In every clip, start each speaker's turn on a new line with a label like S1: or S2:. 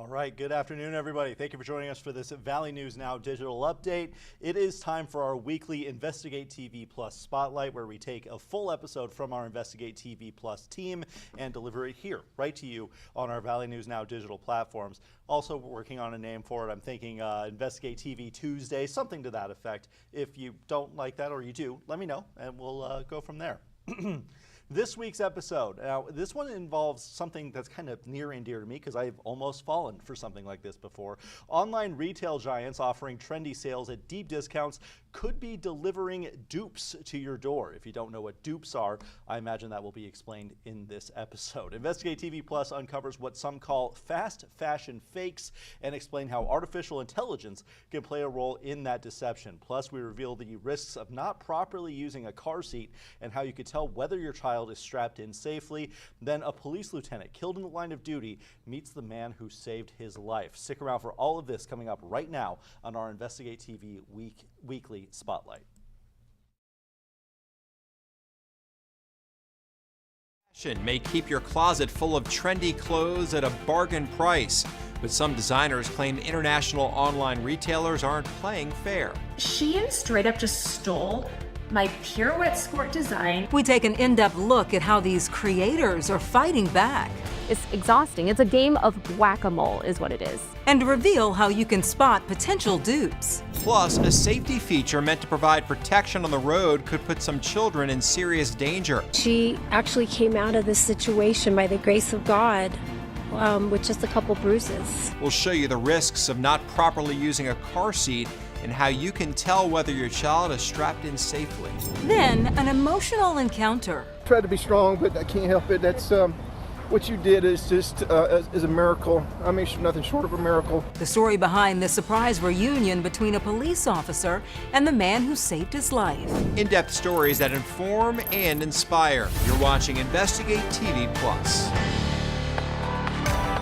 S1: All right, good afternoon, everybody. Thank you for joining us for this Valley News Now digital update. It is time for our weekly Investigate TV Plus Spotlight, where we take a full episode from our Investigate TV Plus team and deliver it here, right to you on our Valley News Now digital platforms. Also working on a name for it. I'm thinking Investigate TV Tuesday, something to that effect. If you don't like that, or you do, let me know, and we'll go from there. This week's episode, now this one involves something that's kind of near and dear to me because I've almost fallen for something like this before. Online retail giants offering trendy sales at deep discounts could be delivering dupes to your door. If you don't know what dupes are, I imagine that will be explained in this episode. Investigate TV Plus uncovers what some call fast fashion fakes and explain how artificial intelligence can play a role in that deception. Plus, we reveal the risks of not properly using a car seat and how you could tell whether your child is strapped in safely. Then a police lieutenant killed in the line of duty meets the man who saved his life. Stick around for all of this coming up right now on our Investigate TV weekly Spotlight.
S2: Fashion may keep your closet full of trendy clothes at a bargain price, but some designers claim international online retailers aren't playing fair.
S3: Shein straight up just stole my pirouette skirt design.
S4: We take an in-depth look at how these creators are fighting back.
S5: It's exhausting. It's a game of whack-a-mole is what it is.
S4: And reveal how you can spot potential dupes.
S2: Plus, a safety feature meant to provide protection on the road could put some children in serious danger.
S6: She actually came out of this situation by the grace of God with just a couple bruises.
S2: We'll show you the risks of not properly using a car seat and how you can tell whether your child is strapped in safely.
S4: Then, an emotional encounter.
S7: Tried to be strong, but I can't help it. That's what you did is just is a miracle. I mean, nothing short of a miracle.
S4: The story behind the surprise reunion between a police officer and the man who saved his life.
S2: In-depth stories that inform and inspire. You're watching Investigate TV Plus.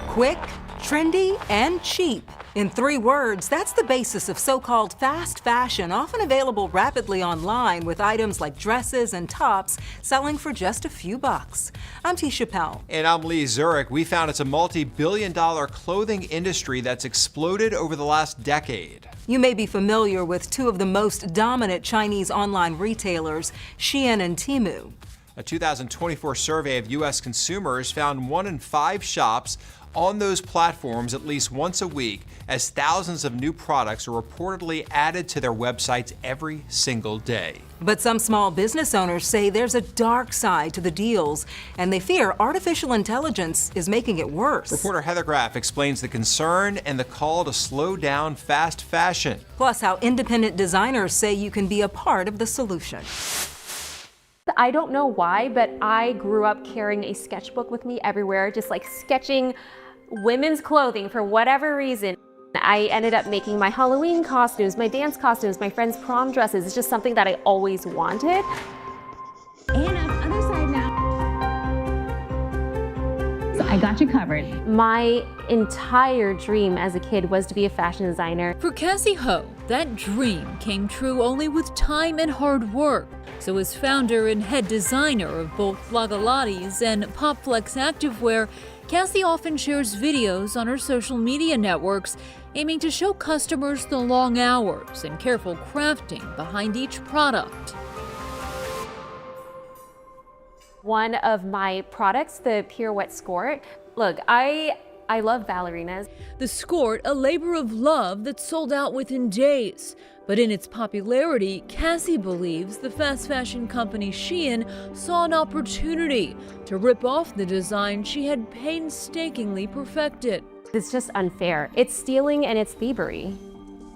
S4: Quick, trendy, and cheap. In 3 words, that's the basis of so-called fast fashion, often available rapidly online with items like dresses and tops selling for just a few bucks. I'm T. Chappelle.
S2: And I'm Lee Zurich. We found it's a multi-billion-dollar clothing industry that's exploded over the last decade.
S4: You may be familiar with 2 of the most dominant Chinese online retailers, Shein and Temu.
S2: A 2024 survey of U.S. consumers found 1 in 5 shops on those platforms at least once a week, as thousands of new products are reportedly added to their websites every single day.
S4: But some small business owners say there's a dark side to the deals, and they fear artificial intelligence is making it worse.
S2: Reporter Heather Graff explains the concern and the call to slow down fast fashion.
S4: Plus, how independent designers say you can be a part of the solution.
S5: I don't know why, but I grew up carrying a sketchbook with me everywhere, just like sketching women's clothing for whatever reason. I ended up making my Halloween costumes, my dance costumes, my friends' prom dresses. It's just something that I always wanted.
S8: Anna, other side now. So I got you covered.
S5: My entire dream as a kid was to be a fashion designer.
S9: For Cassie Ho, that dream came true only with time and hard work. So as founder and head designer of both Lagalatis and PopFlex Activewear, Cassie often shares videos on her social media networks aiming to show customers the long hours and careful crafting behind each product.
S5: One of my products, the pirouette skirt, look, I love ballerinas.
S9: The skirt, a labor of love that sold out within days. But in its popularity, Cassie believes the fast fashion company Shein saw an opportunity to rip off the design she had painstakingly perfected.
S5: It's just unfair. It's stealing and it's thievery.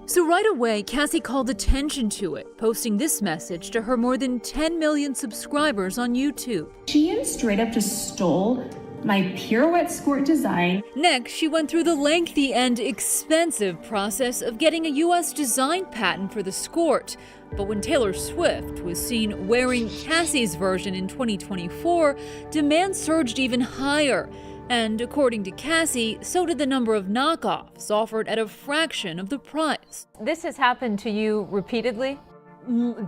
S9: So right away, Cassie called attention to it, posting this message to her more than 10 million subscribers on YouTube.
S3: Shein straight up just stole my pirouette skirt design.
S9: Next, she went through the lengthy and expensive process of getting a U.S. design patent for the skirt. But when Taylor Swift was seen wearing Cassie's version in 2024, demand surged even higher. And according to Cassie, so did the number of knockoffs offered at a fraction of the price.
S5: This has happened to you repeatedly?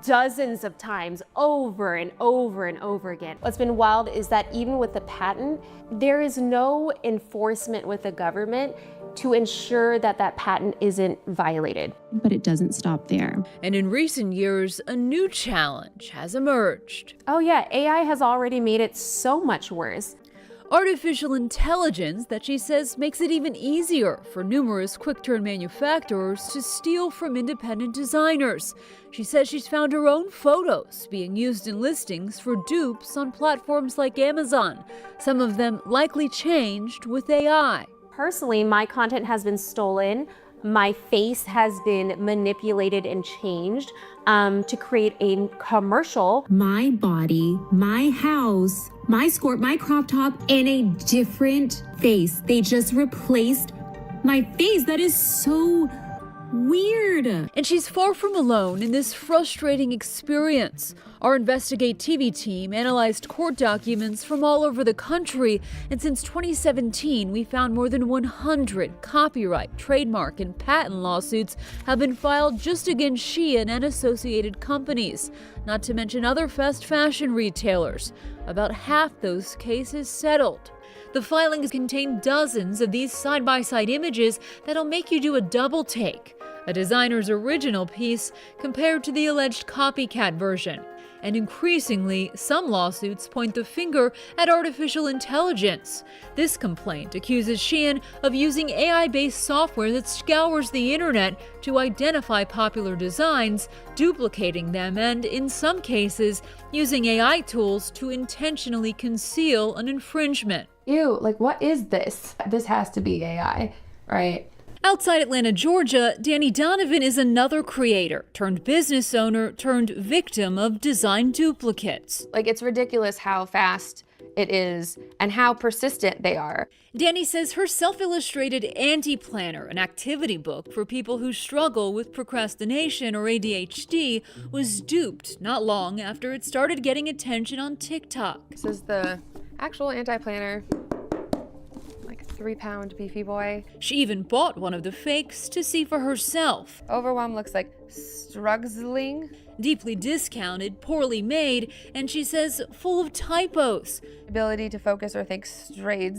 S5: Dozens of times, over and over and over again. What's been wild is that even with the patent, there is no enforcement with the government to ensure that that patent isn't violated.
S8: But it doesn't stop there.
S9: And in recent years, a new challenge has emerged.
S5: Oh yeah, AI has already made it so much worse.
S9: Artificial intelligence that she says makes it even easier for numerous quick-turn manufacturers to steal from independent designers. She says she's found her own photos being used in listings for dupes on platforms like Amazon, some of them likely changed with AI.
S5: Personally, my content has been stolen. My face has been manipulated and changed to create a commercial.
S8: My body, my house, my skirt, my crop top, and a different face. They just replaced my face. That is so weird.
S9: And she's far from alone in this frustrating experience. Our InvestigateTV team analyzed court documents from all over the country, and since 2017, we found more than 100 copyright, trademark, and patent lawsuits have been filed just against Shein and associated companies, not to mention other fast fashion retailers. About half those cases settled. The filings contain dozens of these side-by-side images that'll make you do a double take, a designer's original piece compared to the alleged copycat version. And increasingly, some lawsuits point the finger at artificial intelligence. This complaint accuses Shein of using AI-based software that scours the internet to identify popular designs, duplicating them, and in some cases, using AI tools to intentionally conceal an infringement.
S10: Ew, like what is this? This has to be AI, right?
S9: Outside Atlanta, Georgia, Danny Donovan is another creator turned business owner turned victim of design duplicates.
S10: Like it's ridiculous how fast it is and how persistent they are.
S9: Danny says her self-illustrated anti-planner, an activity book for people who struggle with procrastination or ADHD, was duped not long after it started getting attention on TikTok.
S10: This is the actual anti-planner. 3-pound beefy boy.
S9: She even bought one of the fakes to see for herself.
S10: Overwhelm looks like struggling.
S9: Deeply discounted, poorly made, and she says full of typos.
S10: Ability to focus or think straight.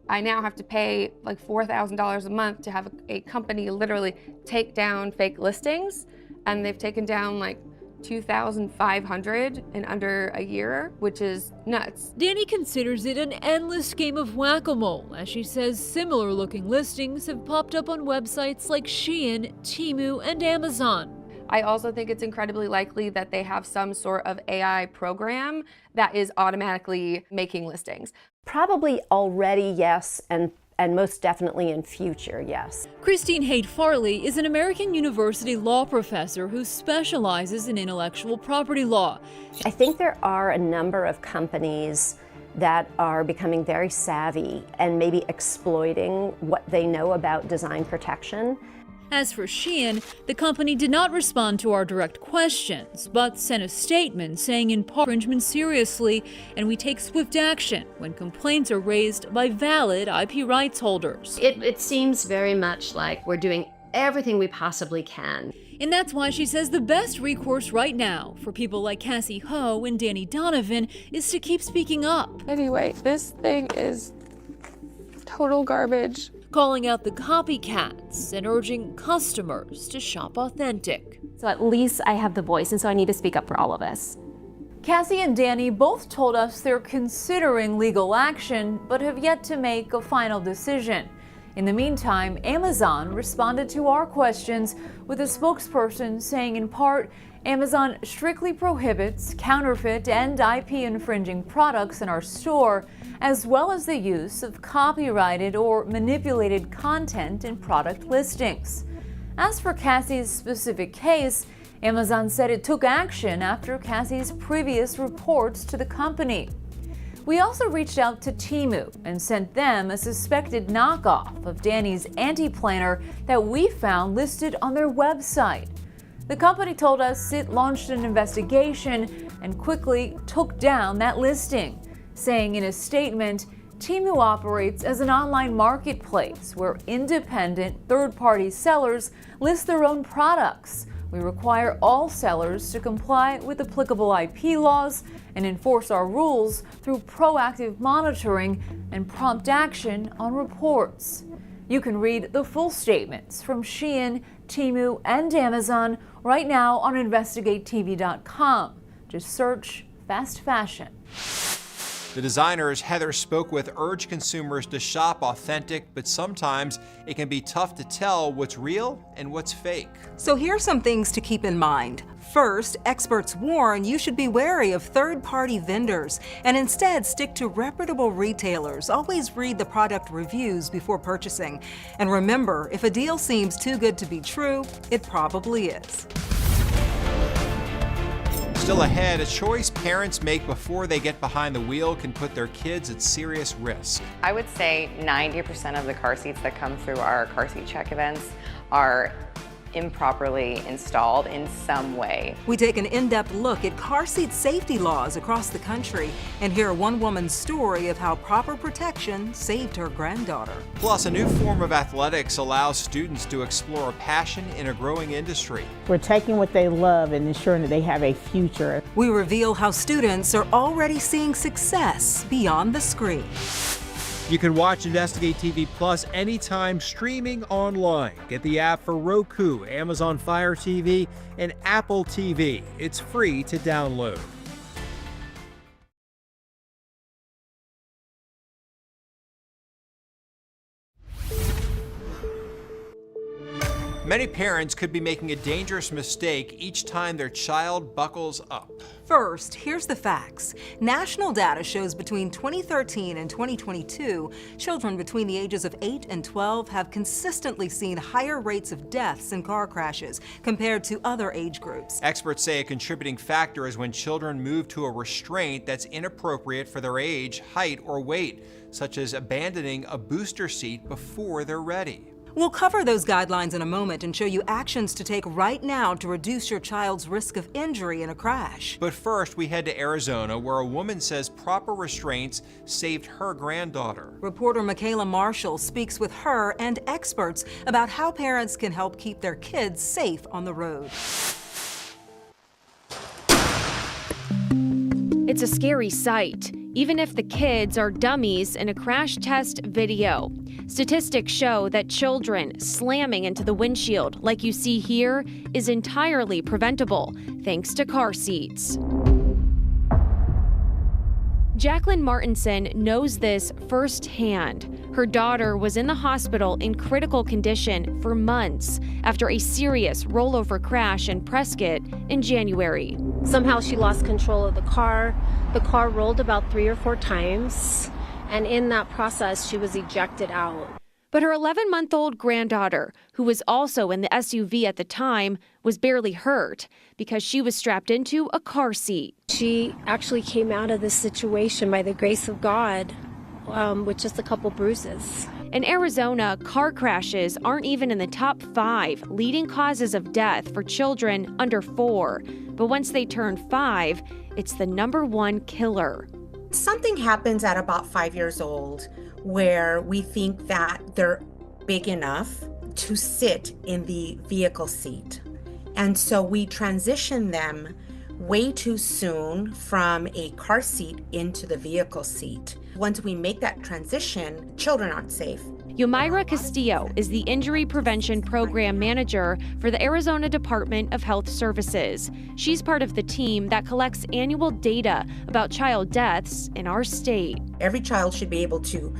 S10: I now have to pay like $4,000 a month to have a company literally take down fake listings, and they've taken down like 2,500 in under a year, which is nuts.
S9: Danny considers it an endless game of whack-a-mole, as she says similar looking listings have popped up on websites like Shein, Temu, and Amazon.
S10: I also think it's incredibly likely that they have some sort of AI program that is automatically making listings.
S11: Probably already, yes, and most definitely in future, yes.
S9: Christine Haight-Farley is an American University law professor who specializes in intellectual property law.
S11: I think there are a number of companies that are becoming very savvy and maybe exploiting what they know about design protection.
S9: As for Shein, the company did not respond to our direct questions, but sent a statement saying in part infringement seriously, and we take swift action when complaints are raised by valid IP rights holders.
S12: It seems very much like we're doing everything we possibly can.
S9: And that's why she says the best recourse right now for people like Cassie Ho and Danny Donovan is to keep speaking up.
S10: Anyway, this thing is total garbage.
S9: Calling out the copycats and urging customers to shop authentic.
S5: So at least I have the voice, and so I need to speak up for all of us.
S9: Cassie and Danny both told us they're considering legal action, but have yet to make a final decision. In the meantime, Amazon responded to our questions with a spokesperson saying in part, Amazon strictly prohibits counterfeit and IP infringing products in our store, as well as the use of copyrighted or manipulated content in product listings. As for Cassie's specific case, Amazon said it took action after Cassie's previous reports to the company. We also reached out to Temu and sent them a suspected knockoff of Danny's anti-planner that we found listed on their website. The company told us it launched an investigation and quickly took down that listing, saying in a statement, Temu operates as an online marketplace where independent third-party sellers list their own products. We require all sellers to comply with applicable IP laws and enforce our rules through proactive monitoring and prompt action on reports. You can read the full statements from Shein, Temu, and Amazon right now on InvestigateTV.com. Just search fast fashion.
S2: The designers Heather spoke with urge consumers to shop authentic, but sometimes it can be tough to tell what's real and what's fake.
S4: So here's some things to keep in mind. First, experts warn you should be wary of third-party vendors and instead stick to reputable retailers. Always read the product reviews before purchasing. And remember, if a deal seems too good to be true, it probably is.
S2: Still ahead, a choice parents make before they get behind the wheel can put their kids at serious risk.
S13: I would say 90% of the car seats that come through our car seat check events are improperly installed in some way.
S4: We take an in-depth look at car seat safety laws across the country and hear one woman's story of how proper protection saved her granddaughter.
S2: Plus, a new form of athletics allows students to explore a passion in a growing industry.
S14: We're taking what they love and ensuring that they have a future.
S4: We reveal how students are already seeing success beyond the screen.
S15: You can watch Investigate TV Plus anytime streaming online. Get the app for Roku, Amazon Fire TV, and Apple TV. It's free to download.
S2: Many parents could be making a dangerous mistake each time their child buckles up.
S4: First, here's the facts. National data shows between 2013 and 2022, children between the ages of 8 and 12 have consistently seen higher rates of deaths in car crashes compared to other age groups.
S2: Experts say a contributing factor is when children move to a restraint that's inappropriate for their age, height, or weight, such as abandoning a booster seat before they're ready.
S4: We'll cover those guidelines in a moment and show you actions to take right now to reduce your child's risk of injury in a crash.
S2: But first, we head to Arizona, where a woman says proper restraints saved her granddaughter.
S4: Reporter Michaela Marshall speaks with her and experts about how parents can help keep their kids safe on the road.
S5: It's a scary sight, even if the kids are dummies in a crash test video. Statistics show that children slamming into the windshield, like you see here, is entirely preventable thanks to car seats. Jacqueline Martinson knows this firsthand. Her daughter was in the hospital in critical condition for months after a serious rollover crash in Prescott in January.
S6: Somehow she lost control of the car. The car rolled about 3 or 4 times, and in that process, she was ejected out.
S5: But her 11-month-old granddaughter, who was also in the SUV at the time, was barely hurt because she was strapped into a car seat.
S6: She actually came out of this situation by the grace of God with just a couple bruises.
S5: In Arizona, car crashes aren't even in the top 5 leading causes of death for children under 4. But once they turn 5, it's the #1 killer.
S16: Something happens at about 5 years old where we think that they're big enough to sit in the vehicle seat. And so we transition them way too soon from a car seat into the vehicle seat. Once we make that transition, children aren't safe.
S5: Yomaira Castillo is the Injury Prevention Program Manager for the Arizona Department of Health Services. She's part of the team that collects annual data about child deaths in our state.
S16: Every child should be able to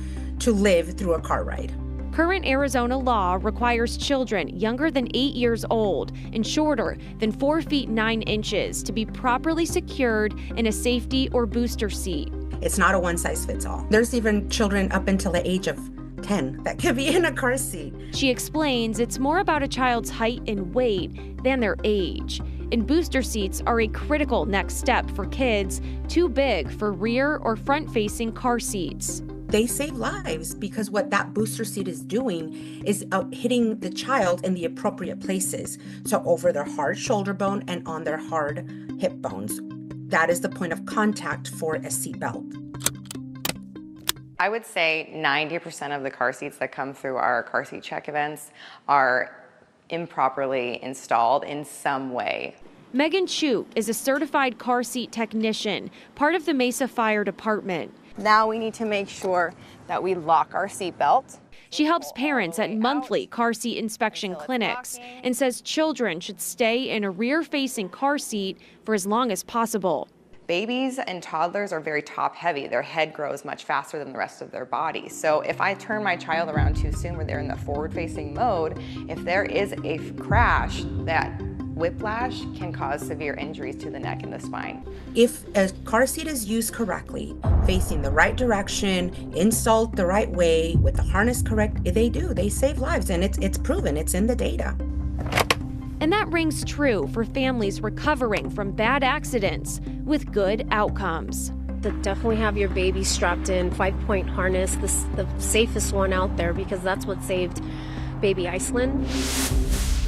S16: live through a car ride.
S5: Current Arizona law requires children younger than 8 years old and shorter than 4 feet 9 inches to be properly secured in a safety or booster seat.
S16: It's not a one-size-fits-all. There's even children up until the age of 10 that could be in a car seat.
S5: She explains it's more about a child's height and weight than their age. And booster seats are a critical next step for kids too big for rear or front-facing car seats.
S16: They save lives because what that booster seat is doing is hitting the child in the appropriate places. So over their hard shoulder bone and on their hard hip bones. That is the point of contact for a seatbelt.
S13: I would say 90% of the car seats that come through our car seat check events are improperly installed in some way.
S5: Megan Chu is a certified car seat technician, part of the Mesa Fire Department.
S13: Now we need to make sure that we lock our seatbelt.
S5: She helps parents at monthly car seat inspection clinics and says children should stay in a rear-facing car seat for as long as possible.
S13: Babies and toddlers are very top heavy. Their head grows much faster than the rest of their body. So if I turn my child around too soon where they're in the forward-facing mode, if there is a crash, that whiplash can cause severe injuries to the neck and the spine.
S16: If a car seat is used correctly, facing the right direction, installed the right way, with the harness correct, they save lives, and it's proven, it's in the data.
S5: And that rings true for families recovering from bad accidents with good outcomes.
S6: Definitely have your baby strapped in, 5-point harness, the safest one out there, because that's what saved baby Iceland.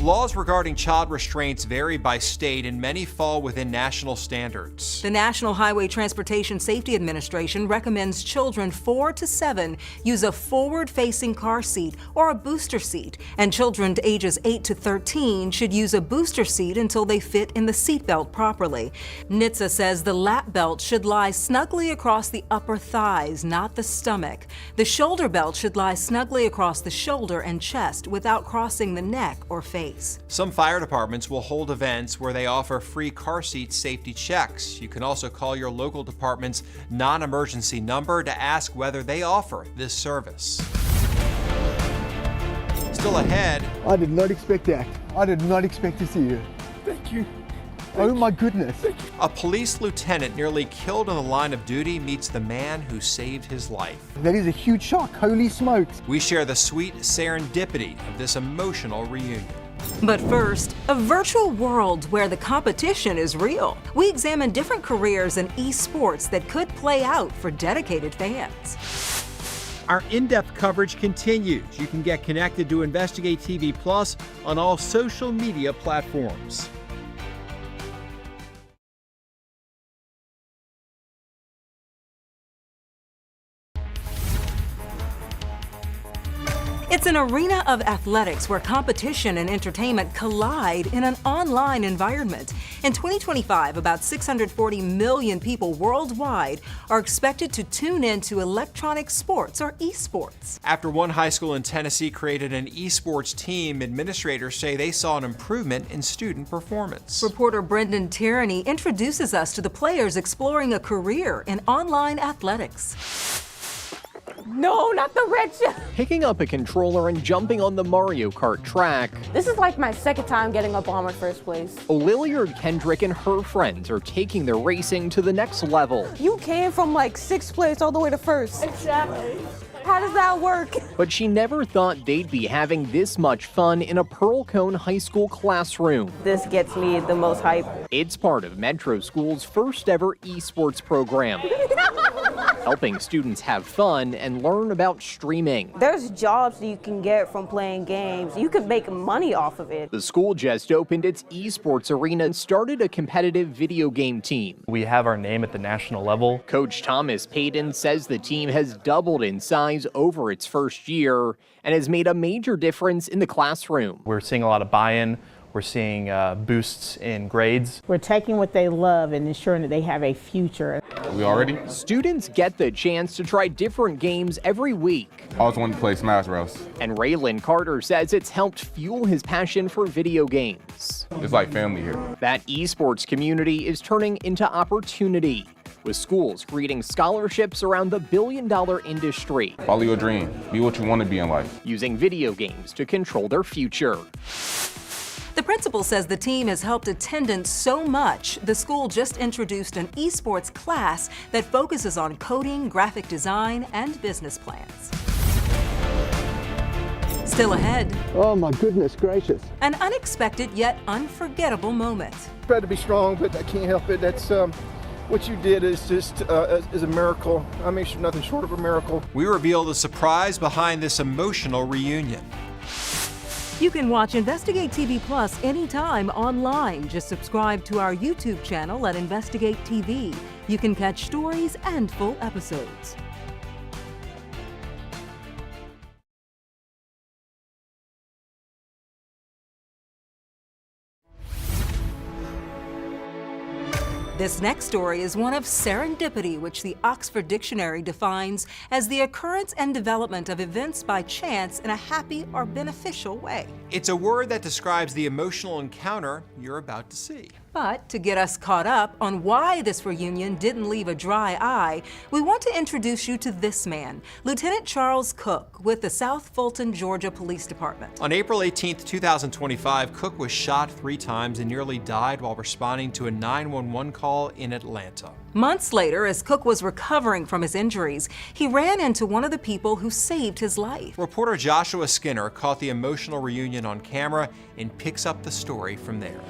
S2: Laws regarding child restraints vary by state, and many fall within national standards.
S4: The National Highway Transportation Safety Administration recommends children 4 to 7 use a forward-facing car seat or a booster seat, and children ages 8 to 13 should use a booster seat until they fit in the seatbelt properly. NHTSA says the lap belt should lie snugly across the upper thighs, not the stomach. The shoulder belt should lie snugly across the shoulder and chest without crossing the neck or face.
S2: Some fire departments will hold events where they offer free car seat safety checks. You can also call your local department's non-emergency number to ask whether they offer this service. Still ahead.
S17: I did not expect that. I did not expect to see you. Thank you. Oh my goodness.
S2: A police lieutenant nearly killed in the line of duty meets the man who saved his life.
S17: That is a huge shock. Holy smokes.
S2: We share the sweet serendipity of this emotional reunion.
S4: But first, a virtual world where the competition is real. We examine different careers in esports that could play out for dedicated fans.
S15: Our in-depth coverage continues. You can get connected to Investigate TV Plus on all social media platforms.
S4: It's an arena of athletics where competition and entertainment collide in an online environment. In 2025, about 640 million people worldwide are expected to tune in to electronic sports or esports.
S2: After one high school in Tennessee created an esports team, administrators say they saw an improvement in student performance.
S4: Reporter Brendan Tierney introduces us to the players exploring a career in online athletics.
S18: No, not the red shell.
S19: Picking up a controller and jumping on the Mario Kart track.
S18: This is like my second time getting up on my first place.
S19: Lilliard Kendrick and her friends are taking their racing to the next level.
S18: You came from like 6th place all the way to 1st. Exactly. How does that work?
S19: But she never thought they'd be having this much fun in a Pearl Cone High School classroom.
S18: This gets me the most hype.
S19: It's part of Metro School's first ever esports program. Helping students have fun and learn about streaming.
S18: There's jobs you can get from playing games. You can make money off of it.
S19: The school just opened its esports arena and started a competitive video game team.
S20: We have our name at the national level.
S19: Coach Thomas Payton says the team has doubled in size over its first year and has made a major difference in the classroom.
S20: We're seeing a lot of buy-in. We're seeing boosts in grades.
S14: We're taking what they love and ensuring that they have a future.
S21: We all ready?
S19: Students get the chance to try different games every week.
S21: I always wanted to play Smash Bros.
S19: And Raylan Carter says it's helped fuel his passion for video games.
S21: It's like family here.
S19: That esports community is turning into opportunity, with schools creating scholarships around the billion-dollar industry.
S21: Follow your dream. Be what you want to be in life.
S19: Using video games to control their future.
S4: The principal says the team has helped attendance so much, the school just introduced an esports class that focuses on coding, graphic design, and business plans. Still ahead.
S17: Oh my goodness gracious.
S4: An unexpected yet unforgettable moment.
S7: Tried to be strong, but I can't help it. That's what you did is just is a miracle. I mean, nothing short of a miracle.
S2: We reveal the surprise behind this emotional reunion.
S4: You can watch Investigate TV Plus anytime online. Just subscribe to our YouTube channel at Investigate TV. You can catch stories and full episodes. This next story is one of serendipity, which the Oxford Dictionary defines as the occurrence and development of events by chance in a happy or beneficial way.
S2: It's a word that describes the emotional encounter you're about to see.
S4: But to get us caught up on why this reunion didn't leave a dry eye, we want to introduce you to this man, Lieutenant Charles Cook with the South Fulton, Georgia Police Department.
S2: On April 18, 2025, Cook was shot 3 times and nearly died while responding to a 911 call in Atlanta.
S4: Months later, as Cook was recovering from his injuries, he ran into one of the people who saved his life.
S2: Reporter Joshua Skinner caught the emotional reunion on camera and picks up the story from there.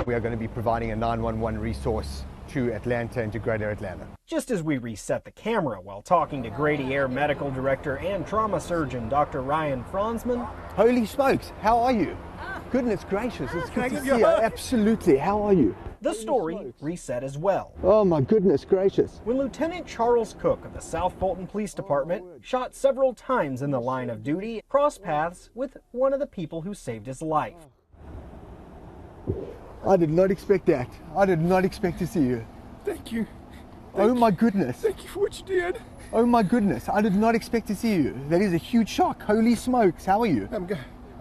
S17: We are going to be providing a 911 resource to Atlanta and to Greater Atlanta.
S1: Just as we reset the camera while talking to Grady Air Medical Director and Trauma Surgeon Dr. Ryan Franzman.
S17: Holy smokes, how are you? Goodness gracious, it's good to see you. Absolutely, how are you?
S1: The story reset as well.
S17: Oh my goodness gracious.
S1: When Lieutenant Charles Cook of the South Fulton Police Department, shot several times in the line of duty, crossed paths with one of the people who saved his life.
S17: I did not expect that. I did not expect to see you.
S7: Thank you.
S17: Oh my goodness.
S7: Thank you for what you did.
S17: Oh my goodness, I did not expect to see you. That is a huge shock. Holy smokes, how are you?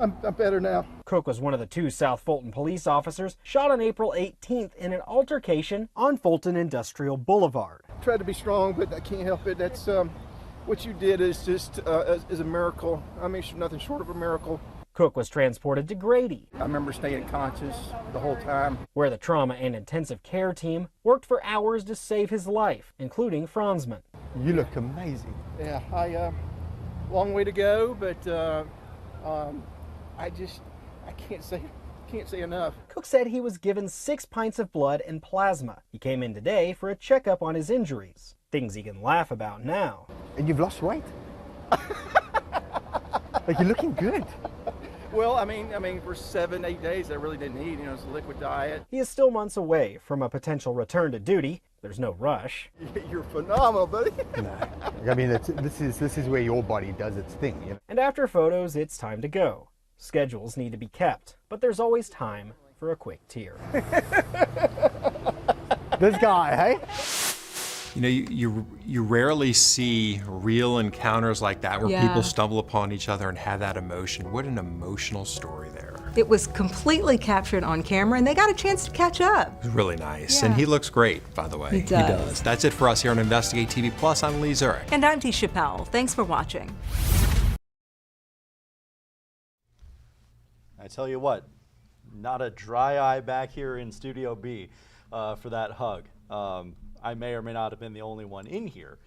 S7: I'm better now.
S1: Cook was one of the 2 South Fulton police officers shot on April 18th in an altercation on Fulton Industrial Boulevard.
S7: Tried to be strong, but I can't help it. That's what you did is just is a miracle. I mean, nothing short of a miracle.
S1: Cook was transported to Grady.
S7: I remember staying conscious the whole time,
S1: where the trauma and intensive care team worked for hours to save his life, including Franzman.
S17: You look amazing.
S7: Yeah, long way to go, but I can't say enough.
S1: Cook said he was given 6 pints of blood and plasma. He came in today for a checkup on his injuries, things he can laugh about now.
S17: And you've lost weight? Like, you're looking good.
S7: Well, I mean, for 7-8 days, I really didn't eat. It's a liquid diet.
S1: He is still months away from a potential return to duty. There's no rush.
S7: You're phenomenal, buddy.
S17: No, I mean, this is where your body does its thing. You know?
S1: And after photos, it's time to go. Schedules need to be kept, but there's always time for a quick tear.
S17: This guy, hey?
S2: You know, you rarely see real encounters like that where people stumble upon each other and have that emotion. What an emotional story there.
S4: It was completely captured on camera, and they got a chance to catch up.
S2: It was really nice, and he looks great, by the way.
S4: He does.
S2: That's it for us here on Investigate TV Plus. I'm Lee Zurich.
S4: And I'm T. Chappelle. Thanks for watching.
S22: I tell you what, not a dry eye back here in Studio B for that hug. I may or may not have been the only one in here,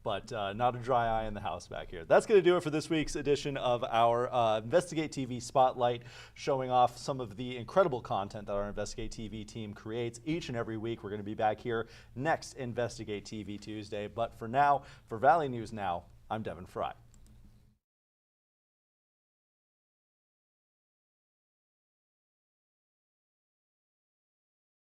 S22: but not a dry eye in the house back here. That's going to do it for this week's edition of our Investigate TV Spotlight, showing off some of the incredible content that our Investigate TV team creates each and every week. We're going to be back here next Investigate TV Tuesday. But for now, for Valley News Now, I'm Devin Fry.